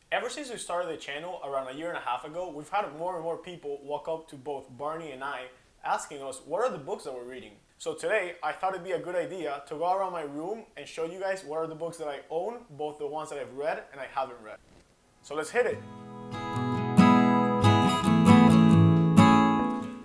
Ever since we started the channel around a year and a half ago, we've had more and more people walk up to both Barney and I asking us what are the books that we're reading. So today I thought it'd be a good idea to go around my room and show you guys what are the books that I own, both the ones that I've read and I haven't read. So let's hit it.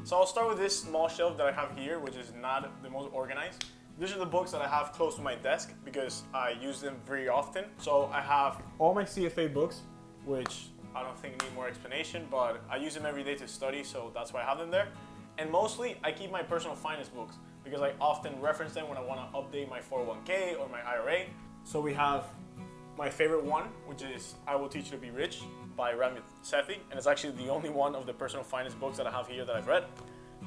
So I'll start with this small shelf that I have here, which is not the most organized. These are the books that I have close to my desk because I use them very often. So I have all my CFA books, which I don't think need more explanation, but I use them every day to study, so that's why I have them there. And mostly I keep my personal finance books because I often reference them when I want to update my 401k or my IRA. So we have my favorite one, which is I Will Teach You to Be Rich by Ramit Sethi, and it's actually the only one of the personal finance books that I have here that I've read.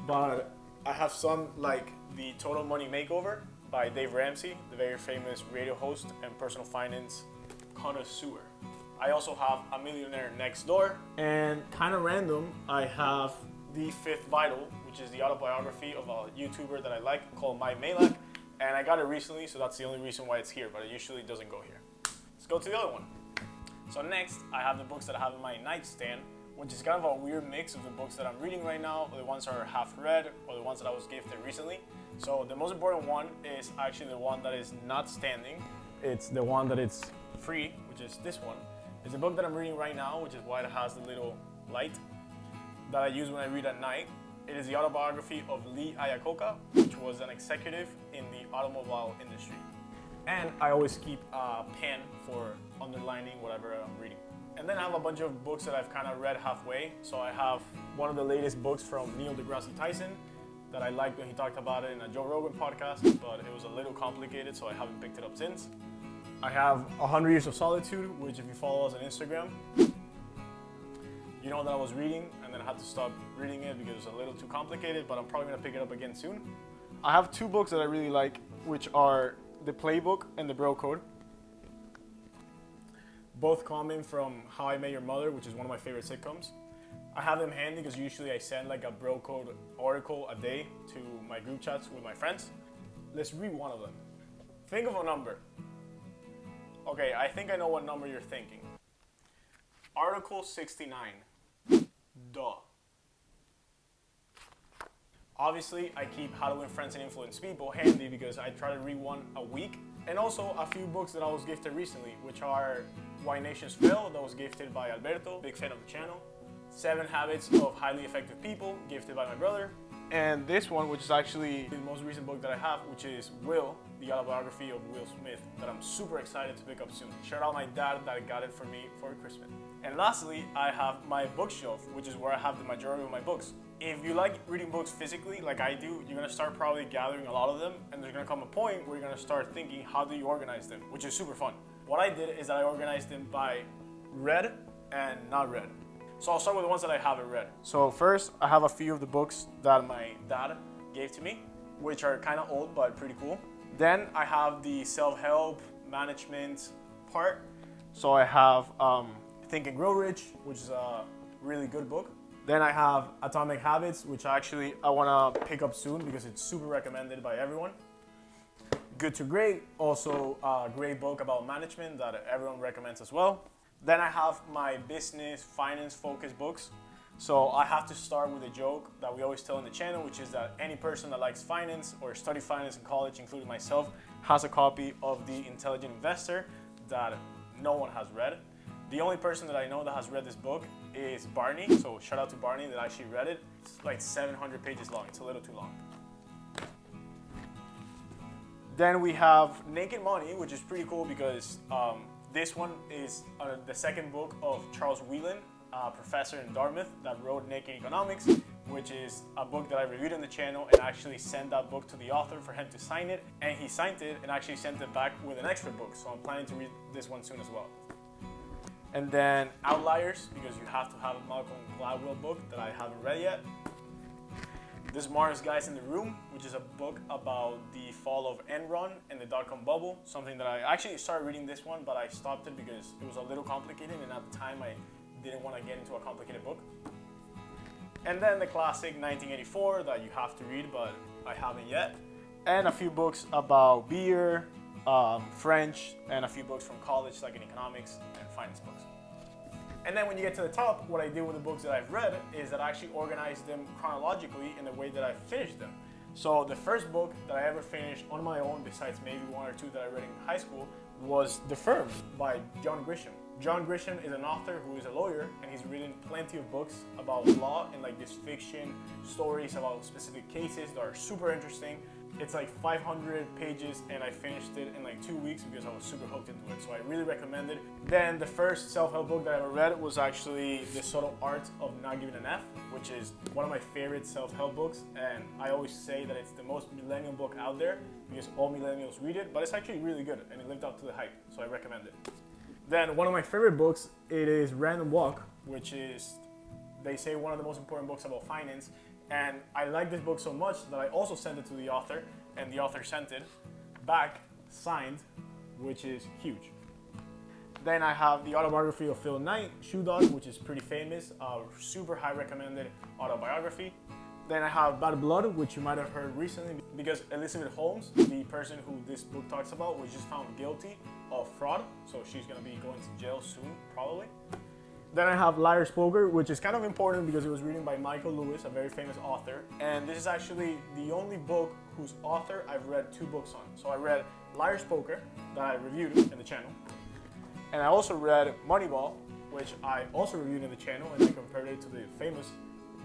But I have some like the Total Money Makeover by Dave Ramsey, the very famous radio host and personal finance connoisseur. I also have A Millionaire Next Door, and kind of random, I have The Fifth Vital, which is the autobiography of a YouTuber that I like called Mike Malak, and I got it recently, so that's the only reason why it's here, but it usually doesn't go here. Let's go to the other one. So next, I have the books that I have in my nightstand, which is kind of a weird mix of the books that I'm reading right now, or the ones that are half read, or the ones that I was gifted recently. So the most important one is actually the one that is not standing. It's the one that is free, which is this one. It's a book that I'm reading right now, which is why it has the little light that I use when I read at night. It is the autobiography of Lee Iacocca, which was an executive in the automobile industry. And I always keep a pen for underlining whatever I'm reading. And then I have a bunch of books that I've kind of read halfway. So I have one of the latest books from Neil deGrasse Tyson that I liked when he talked about it in a Joe Rogan podcast, but it was a little complicated, so I haven't picked it up since. I have 100 Years of Solitude, which if you follow us on Instagram, you know that I was reading and then I had to stop reading it because it was a little too complicated, but I'm probably gonna pick it up again soon. I have two books that I really like, which are The Playbook and The Bro Code. Both coming from How I Met Your Mother, which is one of my favorite sitcoms. I have them handy because usually I send like a Bro Code article a day to my group chats with my friends. Let's read one of them. Think of a number. Okay, I think I know what number you're thinking. Article 69. Duh. Obviously, I keep How to Win Friends and Influence People handy because I try to read one a week. And also a few books that I was gifted recently, which are Why Nations Fail, that was gifted by Alberto, big fan of the channel. 7 Habits of Highly Effective People, gifted by my brother. And this one, which is actually the most recent book that I have, which is Will, the autobiography of Will Smith, that I'm super excited to pick up soon. Shout out my dad that got it for me for Christmas. And lastly, I have my bookshelf, which is where I have the majority of my books. If you like reading books physically, like I do, you're gonna start probably gathering a lot of them, and there's gonna come a point where you're gonna start thinking, how do you organize them, which is super fun. What I did is that I organized them by read and not read. So I'll start with the ones that I haven't read. So first, I have a few of the books that my dad gave to me, which are kind of old, but pretty cool. Then I have the self-help management part. So I have Think and Grow Rich, which is a really good book. Then I have Atomic Habits, which I want to pick up soon because it's super recommended by everyone. Good to Great, also a great book about management that everyone recommends as well. Then I have my business, finance focused books. So I have to start with a joke that we always tell on the channel, which is that any person that likes finance or studied finance in college, including myself, has a copy of The Intelligent Investor that no one has read. The only person that I know that has read this book is Barney. So shout out to Barney that actually read it. It's like 700 pages long. It's a little too long. Then we have Naked Money, which is pretty cool because this one is the second book of Charles Whelan, a professor in Dartmouth that wrote Naked Economics, which is a book that I reviewed on the channel and actually sent that book to the author for him to sign it. And he signed it and actually sent it back with an extra book. So I'm planning to read this one soon as well. And then Outliers, because you have to have a Malcolm Gladwell book that I haven't read yet. The Smartest Guys in the Room, which is a book about the fall of Enron and the dot-com bubble. Something that I actually started reading this one, but I stopped it because it was a little complicated, and at the time I didn't want to get into a complicated book. And then the classic 1984 that you have to read, but I haven't yet. And a few books about beer, French, and a few books from college, like in economics and finance books. And then when you get to the top, what I do with the books that I've read is that I actually organize them chronologically in the way that I finished them. So the first book that I ever finished on my own, besides maybe one or two that I read in high school, was The Firm by John Grisham. John Grisham is an author who is a lawyer, and he's written plenty of books about law and like this fiction stories about specific cases that are super interesting. It's like 500 pages, and I finished it in like 2 weeks because I was super hooked into it. So I really recommend it. Then the first self-help book that I ever read was actually The Subtle Art of Not Giving an F, which is one of my favorite self-help books. And I always say that it's the most millennial book out there because all millennials read it, but it's actually really good and it lived up to the hype. So I recommend it. Then one of my favorite books, it is Random Walk, which is, they say, one of the most important books about finance. And I like this book so much that I also sent it to the author, and the author sent it back, signed, which is huge. Then I have the autobiography of Phil Knight, Shoe Dog, which is pretty famous, super high recommended autobiography. Then I have Bad Blood, which you might have heard recently because Elizabeth Holmes, the person who this book talks about, was just found guilty of fraud. So she's gonna be going to jail soon, probably. Then I have Liar's Poker, which is kind of important because it was written by Michael Lewis, a very famous author. And this is actually the only book whose author I've read 2 books on. So I read Liar's Poker, that I reviewed in the channel. And I also read Moneyball, which I also reviewed in the channel, and I compared it to the famous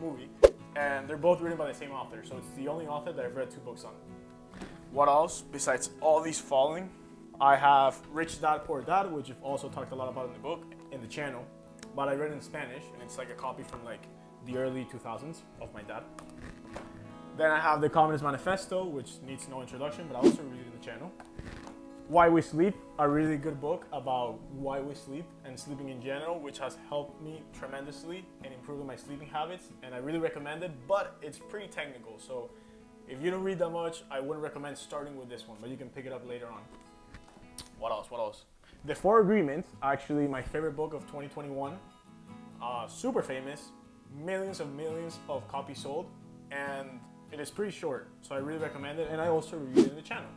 movie. And they're both written by the same author, so it's the only author that I've read 2 books on. What else, besides all these following? I have Rich Dad Poor Dad, which I've also talked a lot about in the book, in the channel. But I read it in Spanish, and it's like a copy from like the early 2000s of my dad. Then I have The Communist Manifesto, which needs no introduction, but I also read it in the channel. Why We Sleep, a really good book about why we sleep and sleeping in general, which has helped me tremendously in improving my sleeping habits, and I really recommend it, but it's pretty technical, so if you don't read that much, I wouldn't recommend starting with this one, but you can pick it up later on. What else? The Four Agreements, actually my favorite book of 2021, super famous, millions of copies sold, and it is pretty short, so I really recommend it, and I also reviewed it in the channel.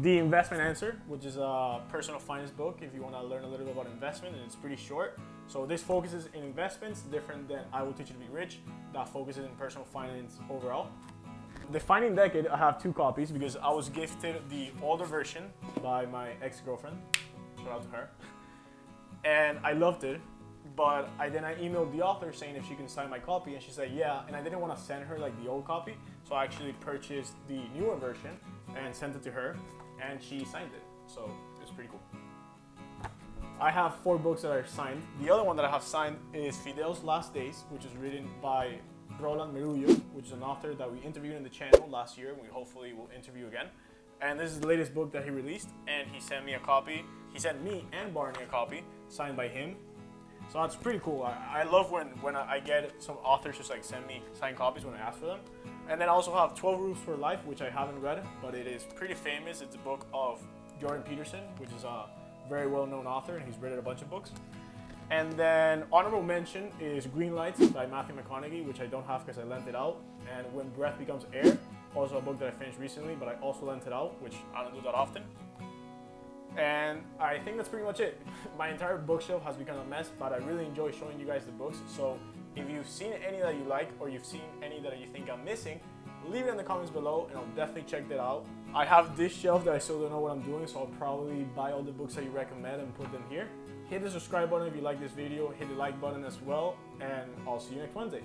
The Investment Answer, which is a personal finance book if you want to learn a little bit about investment, and it's pretty short. So this focuses in investments, different than I Will Teach You to Be Rich, that focuses in personal finance overall. Defining Decade, I have 2 copies because I was gifted the older version by my ex-girlfriend, shout out to her, and I loved it. But then I emailed the author saying if she can sign my copy, and she said yeah, and I didn't want to send her like the old copy, so I actually purchased the newer version and sent it to her, and she signed it, so it's pretty cool. I have 4 books that are signed. The other one that I have signed is Fidel's Last Days, which is written by Roland Merullo, which is an author that we interviewed in the channel last year, and we hopefully will interview again. And this is the latest book that he released, and he sent me a copy. He sent me and Barney a copy, signed by him. So it's pretty cool. I love when I get some authors just like send me signed copies when I ask for them. And then I also have 12 Rules for Life, which I haven't read, but it is pretty famous. It's a book of Jordan Peterson, which is a very well-known author, and he's written a bunch of books. And then honorable mention is Green Lights by Matthew McConaughey, which I don't have because I lent it out. And When Breath Becomes Air, also a book that I finished recently, but I also lent it out, which I don't do that often. And I think that's pretty much it. My entire bookshelf has become a mess, but I really enjoy showing you guys the books. So if you've seen any that you like, or you've seen any that you think I'm missing, leave it in the comments below and I'll definitely check that out. I have this shelf that I still don't know what I'm doing, so I'll probably buy all the books that you recommend and put them here. Hit the subscribe button if you like this video, hit the like button as well, and I'll see you next Wednesday.